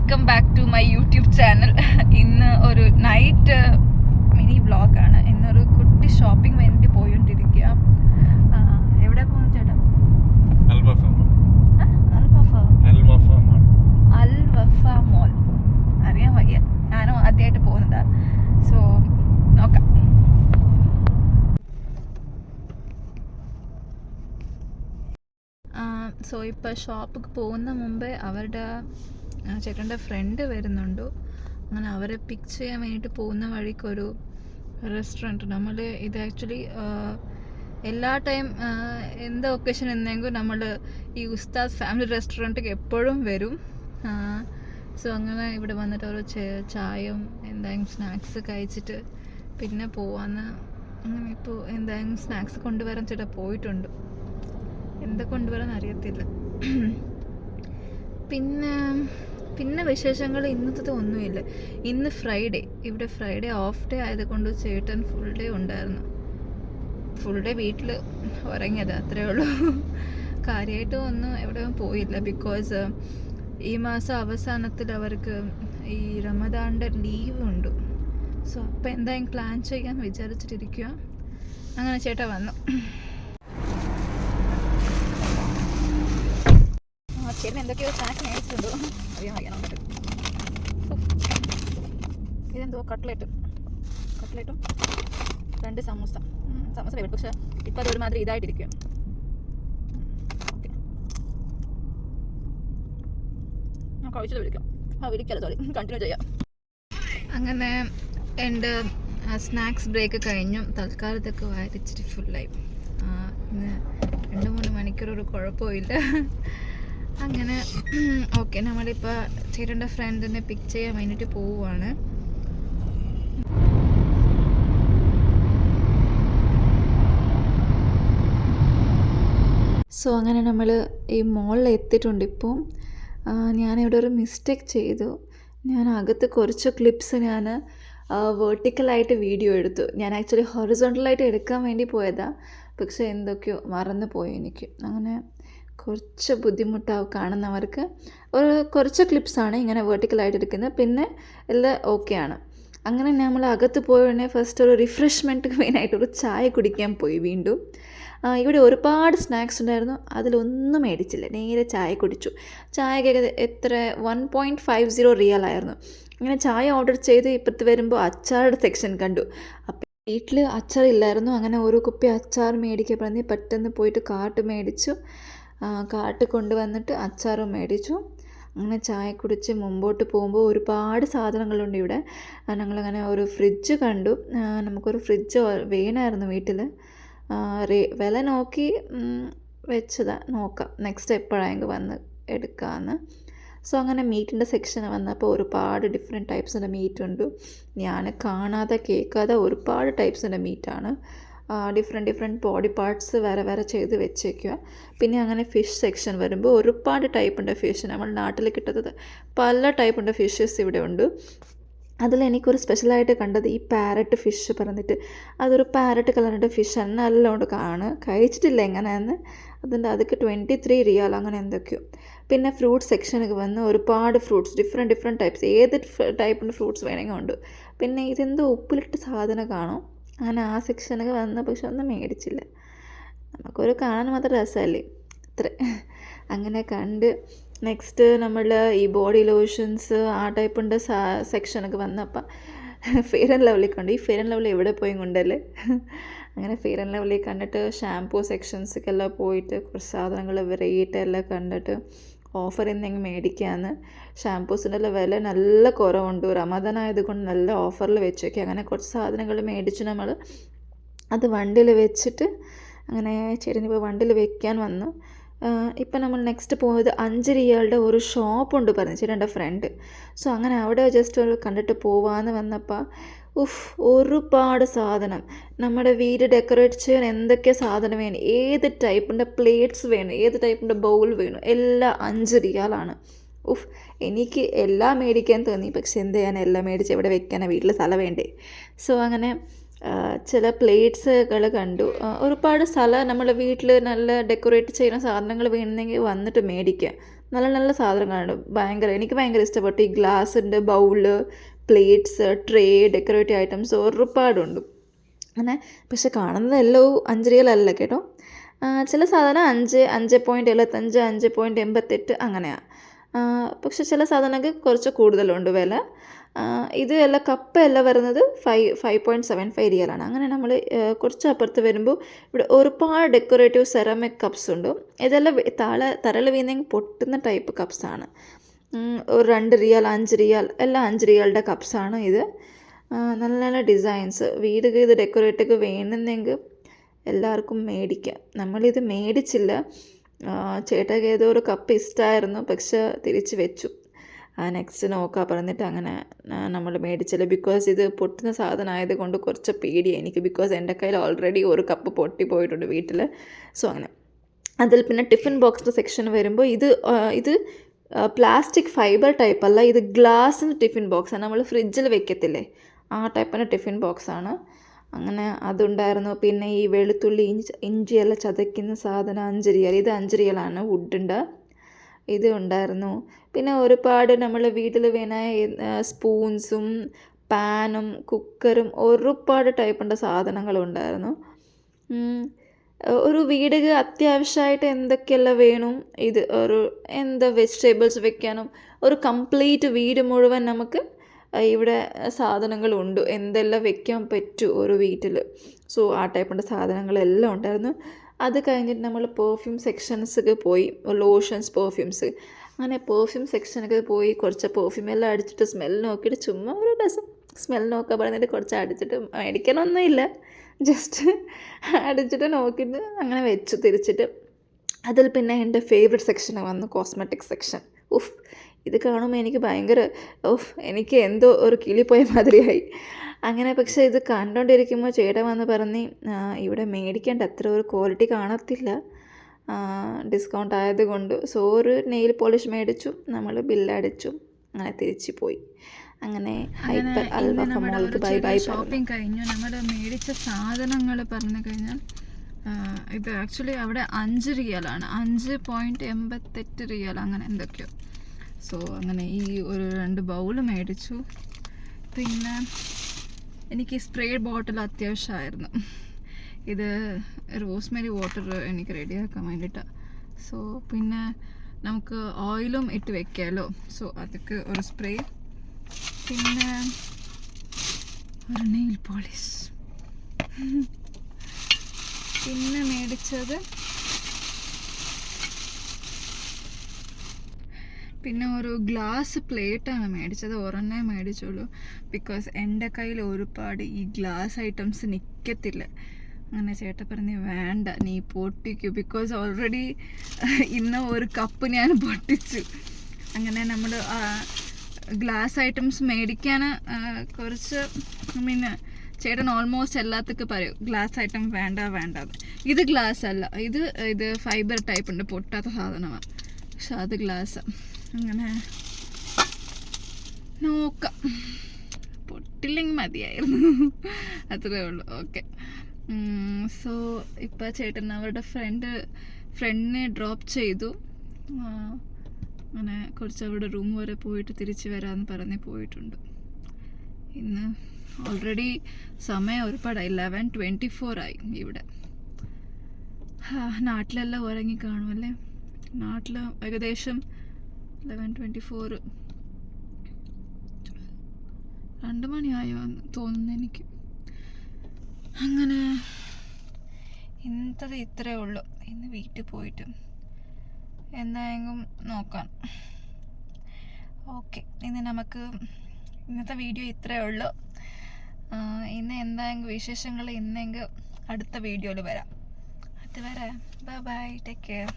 Welcome back to my YouTube channel. ഇന്ന് ഒരു night mini വ്ളോഗാണ്. ഇന്നൊരു കുട്ടി ഷോപ്പിംഗ് വേണ്ടി പോയിക്കൊണ്ടിരിക്കുക. എവിടെ പോകുന്നു ചേട്ടാ? അൽ വഫ മോൾ. അറിയാൻ വയ്യ, ഞാനും ആദ്യമായിട്ട് പോകുന്നതാ. സോ നോക്കാം. സോ ഇപ്പോൾ ഷോപ്പിൽ പോകുന്ന മുമ്പേ അവരുടെ ചേട്ടൻ്റെ ഫ്രണ്ട് വരുന്നുണ്ട്. അങ്ങനെ അവരെ പിക്ക് ചെയ്യാൻ വേണ്ടിയിട്ട് പോകുന്ന വഴിക്കൊരു റെസ്റ്റോറൻറ്റ്. നമ്മൾ ഇത് ആക്ച്വലി എല്ലാ ടൈം എന്ത് ഒക്കേഷൻ എന്നെങ്കിലും നമ്മൾ ഈ ഉസ്താദ് ഫാമിലി റെസ്റ്റോറൻറ്റിൽ എപ്പോഴും വരും. സോ അങ്ങനെ ഇവിടെ വന്നിട്ട് ഒരു ചായയും എന്തായാലും സ്നാക്സ് കഴിച്ചിട്ട് പിന്നെ പോവാന്ന്. അങ്ങനെ ഇപ്പോൾ എന്തായാലും സ്നാക്സ് കൊണ്ടുവരാൻ ചേട്ടാ പോയിട്ടുണ്ട്. എന്താ കൊണ്ടുവരാൻ അറിയത്തില്ല. പിന്നെ വിശേഷങ്ങൾ ഇന്നത്തെ ഒന്നുമില്ല. ഇന്ന് ഫ്രൈഡേ, ഇവിടെ ഫ്രൈഡേ ഓഫ് ഡേ ആയതുകൊണ്ട് ചേട്ടൻ ഫുൾ ഡേ ഉണ്ടായിരുന്നു. ഫുൾ ഡേ വീട്ടിൽ ഉറങ്ങിയത്, അത്രേ ഉള്ളൂ. കാര്യമായിട്ട് ഒന്നും എവിടെയും പോയില്ല. ബിക്കോസ് ഈ മാസം അവസാനത്തിൽ അവർക്ക് ഈ റമദാൻ്റെ ലീവ് ഉണ്ട്. സോ അപ്പോൾ എന്തായാലും പ്ലാൻ ചെയ്യാൻ വിചാരിച്ചിട്ടിരിക്കുക. അങ്ങനെ ചേട്ടാ വന്നു. ചേട്ടൻ എന്തൊക്കെയോ സ്നാക്സ് മേടിച്ചിട്ടുണ്ടോ അറിയാൻ വയ്യ നമുക്ക്. ഇതെന്തോ കട്ട്ലേറ്റും 2 സമൂസ വേണം. പക്ഷെ ഇപ്പം അത് ഒരുമാതിരി ഇതായിട്ടിരിക്കും. ഓക്കെ, ഞാൻ കഴിച്ചത് വിളിക്കാം. സോറി, കണ്ടിന്യൂ ചെയ്യാം. അങ്ങനെ എൻ്റെ സ്നാക്സ് ബ്രേക്ക് കഴിഞ്ഞു. തൽക്കാലത്തൊക്കെ വായിച്ചിട്ട് ഫുള്ളായി. ഇന്ന് 2-3 മണിക്കൂർ ഒരു കുഴപ്പമില്ല. അങ്ങനെ ഓക്കെ, നമ്മളിപ്പോൾ ചേട്ടൻ്റെ ഫ്രണ്ടിനെ പിക്ക് ചെയ്യാൻ വേണ്ടിയിട്ട് പോവുകയാണ്. സോ അങ്ങനെ നമ്മൾ ഈ മോളിൽ എത്തിയിട്ടുണ്ട്. ഇപ്പോൾ ഞാനിവിടെ ഒരു മിസ്റ്റേക്ക് ചെയ്തു. ഞാൻ അകത്ത് കുറച്ച് ക്ലിപ്സ് ഞാൻ വേർട്ടിക്കലായിട്ട് വീഡിയോ എടുത്തു. ഞാൻ ആക്ച്വലി ഹൊറിസോണ്ടലായിട്ട് എടുക്കാൻ വേണ്ടി പോയതാണ്. പക്ഷേ എന്തൊക്കെയോ മറന്നു പോയി എനിക്ക്. അങ്ങനെ കുറച്ച് ബുദ്ധിമുട്ടാവും കാണുന്നവർക്ക്. കുറച്ച് ക്ലിപ്സാണ് ഇങ്ങനെ വേർട്ടിക്കലായിട്ട് എടുക്കുന്നത്. പിന്നെ എല്ലാം ഓക്കെയാണ്. അങ്ങനെ നമ്മൾ അകത്ത് പോയതന്നെ ഫസ്റ്റ് ഒരു റിഫ്രഷ്മെൻറ്റ് മെയിനായിട്ട് ഒരു ചായ കുടിക്കാൻ പോയി. വീണ്ടും ഇവിടെ ഒരുപാട് സ്നാക്സ് ഉണ്ടായിരുന്നു. അതിലൊന്നും മേടിച്ചില്ല, നേരെ ചായ കുടിച്ചു. ചായക്ക് എത്ര 1.50 റിയലായിരുന്നു. അങ്ങനെ ചായ ഓർഡർ ചെയ്ത് ഇപ്പുറത്ത് വരുമ്പോൾ അച്ചാറുടെ സെക്ഷൻ കണ്ടു. അപ്പം വീട്ടിൽ അച്ചാറില്ലായിരുന്നു. അങ്ങനെ ഒരു കുപ്പി അച്ചാർ മേടിക്കാൻ പറഞ്ഞ് പെട്ടെന്ന് പോയിട്ട് കാർട്ട് മേടിച്ചു. കാർട്ട് കൊണ്ടുവന്നിട്ട് അച്ചാറും മേടിച്ചു. അങ്ങനെ ചായ കുടിച്ച് മുമ്പോട്ട് പോകുമ്പോൾ ഒരുപാട് സാധനങ്ങളുണ്ട് ഇവിടെ. ഞങ്ങളങ്ങനെ ഒരു ഫ്രിഡ്ജ് കണ്ടു. നമുക്കൊരു ഫ്രിഡ്ജ് വേണമായിരുന്നു വീട്ടിൽ. വില നോക്കി വെച്ചതാണ്. നോക്കാം നെക്സ്റ്റ് എപ്പോഴെങ്കിലും വന്ന് എടുക്കാമെന്ന്. സോ അങ്ങനെ മീറ്റിൻ്റെ സെക്ഷൻ വന്നപ്പോൾ ഒരുപാട് ഡിഫറെൻറ്റ് ടൈപ്സിൻ്റെ മീറ്റ് ഉണ്ട്. ഞാൻ കാണാതെ കേൾക്കാതെ ഒരുപാട് ടൈപ്സിൻ്റെ മീറ്റാണ്. ഡിഫറെൻറ്റ് ബോഡി പാർട്സ് വേറെ ചെയ്ത് വെച്ചേക്കുക. പിന്നെ അങ്ങനെ ഫിഷ് സെക്ഷൻ വരുമ്പോൾ ഒരുപാട് ടൈപ്പുണ്ട് ഫിഷ്. നമ്മൾ നാട്ടിൽ കിട്ടുന്നത് പല ടൈപ്പുണ്ട് ഫിഷസ് ഇവിടെ ഉണ്ട്. അതിലെനിക്കൊരു സ്പെഷ്യലായിട്ട് കണ്ടത് ഈ പാരറ്റ് ഫിഷ് പറഞ്ഞിട്ട്, അതൊരു പാരറ്റ് കളറിൻ്റെ ഫിഷാണ്. നല്ലോണ്ട് കഴിച്ചിട്ടില്ല എങ്ങനെയാണെന്ന്. അതൊക്കെ 23 റിയാൽ അങ്ങനെ എന്തൊക്കെയോ. പിന്നെ ഫ്രൂട്ട് സെക്ഷനൊക്കെ വന്ന് ഒരുപാട് ഫ്രൂട്ട്സ്, ഡിഫറെൻറ്റ് ടൈപ്സ്, ഏത് ടൈപ്പിൻ്റെ ഫ്രൂട്ട്സ് വേണമെങ്കിൽ ഉണ്ട്. പിന്നെ ഇതെന്തോ ഉപ്പിലിട്ട് സാധനം കാണും. അങ്ങനെ ആ സെക്ഷനൊക്കെ വന്ന, പക്ഷെ ഒന്നും മേടിച്ചില്ല. നമുക്കൊരു കാണാൻ മാത്രം രസമല്ലേ, അത്ര. അങ്ങനെ കണ്ട് നെക്സ്റ്റ് നമ്മൾ ഈ ബോഡി ലോഷൻസ് ആ ടൈപ്പിൻ്റെ സെക്ഷനൊക്കെ വന്നപ്പോൾ ഫെയർ ആൻഡ് ലവ്ലി കണ്ടു. ഈ ഫെയർ ആൻഡ് ലവ്ലി എവിടെ പോയി കൊണ്ടല്ലേ. അങ്ങനെ ഫെയർ ആൻഡ് ലവ്ലി കണ്ടിട്ട് ഷാംപൂ സെക്ഷൻസൊക്കെല്ലാം പോയിട്ട് കുറച്ച് സാധനങ്ങൾ റേറ്റ് എല്ലാം കണ്ടിട്ട് ഓഫർ എന്തെങ്കിലും മേടിക്കാമെന്ന്. ഷാംപൂസിൻ്റെ എല്ലാം വില നല്ല കുറവുണ്ട്. റമദാൻ ആയതുകൊണ്ട് നല്ല ഓഫറിൽ വെച്ചേക്കെ. അങ്ങനെ കുറച്ച് സാധനങ്ങൾ മേടിച്ച് നമ്മൾ അത് വണ്ടിയിൽ വെച്ചിട്ട് അങ്ങനെ ചേട്ടനിപ്പോൾ വണ്ടിയിൽ വെക്കാൻ വന്നു. ഇപ്പം നമ്മൾ നെക്സ്റ്റ് പോകുന്നത് 5 റിയാളുടെ ഒരു ഷോപ്പുണ്ട് പറഞ്ഞു ചേട്ടൻ്റെ ഫ്രണ്ട്. സോ അങ്ങനെ അവിടെ ജസ്റ്റ് ഒരു കണ്ടിട്ട് പോവാമെന്ന് വന്നപ്പോൾ ഒരുപാട് സാധനം. നമ്മുടെ വീട് ഡെക്കറേറ്റ് ചെയ്യാൻ എന്തൊക്കെ സാധനം വേണം, ഏത് ടൈപ്പിൻ്റെ പ്ലേറ്റ്സ് വേണം, ഏത് ടൈപ്പിൻ്റെ ബൗൾ വേണം, എല്ലാം 5 റിയാലാണ്. എനിക്ക് എല്ലാം മേടിക്കാൻ തോന്നി. പക്ഷെ എന്ത് ചെയ്യാൻ, എല്ലാം മേടിച്ച് എവിടെ വെക്കാനാണ്, വീട്ടിൽ സ്ഥലം വേണ്ടേ. സോ അങ്ങനെ ചില പ്ലേറ്റ്സുകൾ കണ്ടു. ഒരുപാട് സ്ഥലം നമ്മൾ വീട്ടിൽ നല്ല ഡെക്കറേറ്റ് ചെയ്യുന്ന സാധനങ്ങൾ വേണമെങ്കിൽ വന്നിട്ട് മേടിക്കുക. നല്ല നല്ല സാധനങ്ങളുണ്ട്. എനിക്ക് ഭയങ്കര ഇഷ്ടപ്പെട്ടു. ഈ ഗ്ലാസ് ഉണ്ട്, bowl, plates, tray, decorative items ഒരുപാടുണ്ട്. അങ്ങനെ പക്ഷെ കാണുന്നതെല്ലാം 5 റിയലല്ല കേട്ടോ. ചില സാധനം 5.75, 5.88 അങ്ങനെയാണ്. പക്ഷെ ചില സാധനങ്ങൾക്ക് കുറച്ച് കൂടുതലുണ്ട് വില. ഇത് എല്ലാം കപ്പ് എല്ലാം വരുന്നത് 5.75 റിയലാണ്. അങ്ങനെ നമ്മൾ കുറച്ച് അപ്പുറത്ത് വരുമ്പോൾ ഇവിടെ ഒരുപാട് ഡെക്കറേറ്റീവ് സെറാമിക് കപ്സ് ഉണ്ട്. ഇതെല്ലാം തറയിൽ വീണെങ്കിൽ പൊട്ടുന്ന ടൈപ്പ് കപ്സാണ്. ഒരു 2 റിയാൽ, 5 റിയാൽ, എല്ലാം 5 റിയാലിൻ്റെ കപ്സാണ് ഇത്. നല്ല നല്ല ഡിസൈൻസ്. വീടൊക്കെ ഇത് ഡെക്കറേറ്റൊക്കെ വേണമെന്നെങ്കിൽ എല്ലാവർക്കും മേടിക്കാം. നമ്മളിത് മേടിച്ചില്ല. ചേട്ടാക്ക് ഏതോ ഒരു കപ്പ് ഇഷ്ടമായിരുന്നു, പക്ഷെ തിരിച്ച് വെച്ചു. നെക്സ്റ്റ് നോക്കാം പറഞ്ഞിട്ട് അങ്ങനെ നമ്മൾ മേടിച്ചില്ല. ബിക്കോസ് ഇത് പൊട്ടുന്ന സാധനം ആയതുകൊണ്ട് കുറച്ച് പേടിയാണ് എനിക്ക്. ബിക്കോസ് എൻ്റെ കയ്യിൽ ഓൾറെഡി ഒരു കപ്പ് പൊട്ടിപ്പോയിട്ടുണ്ട് വീട്ടിൽ. സോ അങ്ങനെ അതിൽ പിന്നെ ടിഫിൻ ബോക്സിൻ്റെ സെക്ഷൻ വരുമ്പോൾ ഇത് പ്ലാസ്റ്റിക് ഫൈബർ ടൈപ്പ് അല്ല, ഇത് ഗ്ലാസിൻ്റെ ടിഫിൻ ബോക്സാണ്. നമ്മൾ ഫ്രിഡ്ജിൽ വെക്കത്തില്ലേ, ആ ടൈപ്പിൻ്റെ ടിഫിൻ ബോക്സാണ്. അങ്ങനെ അതുണ്ടായിരുന്നു. പിന്നെ ഈ വെളുത്തുള്ളി, ഇഞ്ചിയെല്ലാം ചതയ്ക്കുന്ന സാധനം 5 റിയൽ. ഇത് 5 റിയലാണ് വുഡിൻ്റെ. ഇത് ഉണ്ടായിരുന്നു. പിന്നെ ഒരുപാട് നമ്മൾ വീട്ടിൽ വേണ സ്പൂൺസും പാനും കുക്കറും ഒരുപാട് ടൈപ്പിൻ്റെ സാധനങ്ങളുണ്ടായിരുന്നു. ഒരു വീടിന് അത്യാവശ്യമായിട്ട് എന്തൊക്കെയെല്ലാം വേണം, ഇത് ഒരു വെജിറ്റബിൾസ് വെക്കാനും ഒരു കംപ്ലീറ്റ് വീട് മുഴുവൻ നമുക്ക് ഇവിടെ സാധനങ്ങളുണ്ട്. എന്തെല്ലാം വെക്കാൻ പറ്റും ഒരു വീട്ടിൽ. സോ ആ ടൈപ്പിൻ്റെ സാധനങ്ങളെല്ലാം ഉണ്ടായിരുന്നു. അത് കഴിഞ്ഞിട്ട് നമ്മൾ പെർഫ്യൂം സെക്ഷൻസൊക്കെ പോയി, ലോഷൻസ്, പെർഫ്യൂംസ്. അങ്ങനെ പെർഫ്യൂം സെക്ഷനൊക്കെ പോയി കുറച്ച് പെർഫ്യൂം എല്ലാം അടിച്ചിട്ട് സ്മെൽ നോക്കിയിട്ട് ചുമ്മാ ഒരു രസം സ്മെൽ നോക്കാൻ പറഞ്ഞിട്ട് കുറച്ച് അടിച്ചിട്ട് മേടിക്കാനൊന്നുമില്ല, ജസ്റ്റ് അടിച്ചിട്ട് നോക്കിയിട്ട് അങ്ങനെ വെച്ചു തിരിച്ചിട്ട്. അതിൽ പിന്നെ എൻ്റെ ഫേവറേറ്റ് സെക്ഷൻ വന്നു, കോസ്മെറ്റിക് സെക്ഷൻ. ഇത് കാണുമ്പോൾ എനിക്ക് ഭയങ്കര എനിക്ക് എന്തോ ഒരു കിളിപ്പോയ മാതിരിയായി. അങ്ങനെ പക്ഷേ ഇത് കണ്ടുകൊണ്ടിരിക്കുമ്പോൾ ചേട്ടൻ വന്ന് പറഞ്ഞ് ഇവിടെ മേടിക്കേണ്ട അത്ര ഒരു ക്വാളിറ്റി കാണത്തില്ല, ഡിസ്കൗണ്ട് ആയതുകൊണ്ട്. സോ ഒരു നെയിൽ പോളിഷ് മേടിച്ചു, നമ്മൾ ബില്ലടിച്ചു, അങ്ങനെ തിരിച്ചു പോയി. അങ്ങനെ ഹൈപ്പർ അൽവ മോൾക്ക് ബൈ ബൈ. ഷോപ്പിംഗ് കഴിഞ്ഞു. നമ്മൾ മേടിച്ച സാധനങ്ങൾ പറഞ്ഞു കഴിഞ്ഞാൽ ഇത് ആക്ച്വലി അവിടെ 5 റിയലാണ്, 5.88 റിയൽ അങ്ങനെ എന്തൊക്കെയോ. സോ അങ്ങനെ ഈ ഒരു 2 ബൗൾ മേടിച്ചു. പിന്നെ എനിക്ക് സ്പ്രേ ബോട്ടിൽ അത്യാവശ്യമായിരുന്നു. ഇത് റോസ്മേരി വാട്ടർ എനിക്ക് റെഡിയാക്കാൻ വേണ്ടിയിട്ടാണ്. സോ പിന്നെ നമുക്ക് ഓയിലും ഇട്ട് വെക്കാമല്ലോ, സോ അതൊക്കെ ഒരു സ്പ്രേ. പിന്നെ ഒരു നെയിൽ പോളിഷ്. പിന്നെ മേടിച്ചത് പിന്നെ ഒരു ഗ്ലാസ് പ്ലേറ്റാണ് മേടിച്ചത്. ഒരെണ്ണേ മേടിച്ചുള്ളൂ. ബിക്കോസ് എൻ്റെ കയ്യിൽ ഒരുപാട് ഈ ഗ്ലാസ് ഐറ്റംസ് നിൽക്കത്തില്ല. അങ്ങനെ ചേട്ടൻ പറഞ്ഞ് വേണ്ട, നീ പൊട്ടിക്കൂ. ബിക്കോസ് ഓൾറെഡി ഇന്ന് ഒരു കപ്പ് ഞാൻ പൊട്ടിച്ചു. അങ്ങനെ നമ്മൾ ഗ്ലാസ് ഐറ്റംസ് മേടിക്കാൻ കുറച്ച് പിന്നെ ചേട്ടൻ ഓൾമോസ്റ്റ് എല്ലാത്തേക്കും പറയും ഗ്ലാസ് ഐറ്റം വേണ്ട. ഇത് ഗ്ലാസ് അല്ല, ഇത് ഫൈബർ ടൈപ്പ് ഉണ്ട്, പൊട്ടാത്ത സാധനമാണ്. പക്ഷെ അത് ഗ്ലാസ്. അങ്ങനെ നോക്കാം, പൊട്ടില്ലെങ്കിൽ മതിയായിരുന്നു, അത്രേ ഉള്ളൂ. ഓക്കെ. സോ ഇപ്പോൾ ചേട്ടൻ അവരുടെ ഫ്രണ്ടിനെ ഡ്രോപ്പ് ചെയ്തു. അങ്ങനെ കുറച്ച് അവരുടെ റൂം വരെ പോയിട്ട് തിരിച്ച് വരാമെന്ന് പറഞ്ഞ് പോയിട്ടുണ്ട്. ഇന്ന് ഓൾറെഡി സമയം ഒരുപാടായി, 11:24 ആയി ഇവിടെ. നാട്ടിലെല്ലാം ഉറങ്ങി കാണുമല്ലേ. നാട്ടിൽ ഏകദേശം 11:24, 2 മണിയായോ എന്ന് തോന്നുന്നു എനിക്ക്. അങ്ങനെ ഇന്നത്തെ ഇത്രയേ ഉള്ളൂ. ഇന്ന് വീട്ടിൽ പോയിട്ട് എന്തായെങ്കിലും നോക്കാം. ഓക്കെ, ഇന്നത്തെ വീഡിയോ ഇത്രയേ ഉള്ളൂ. ഇന്ന് എന്തായെങ്കിലും വിശേഷങ്ങൾ ഇന്നെങ്കിൽ അടുത്ത വീഡിയോയിൽ വരാം. അതുവരെ ബൈ ബൈ, ടേക്ക് കെയർ.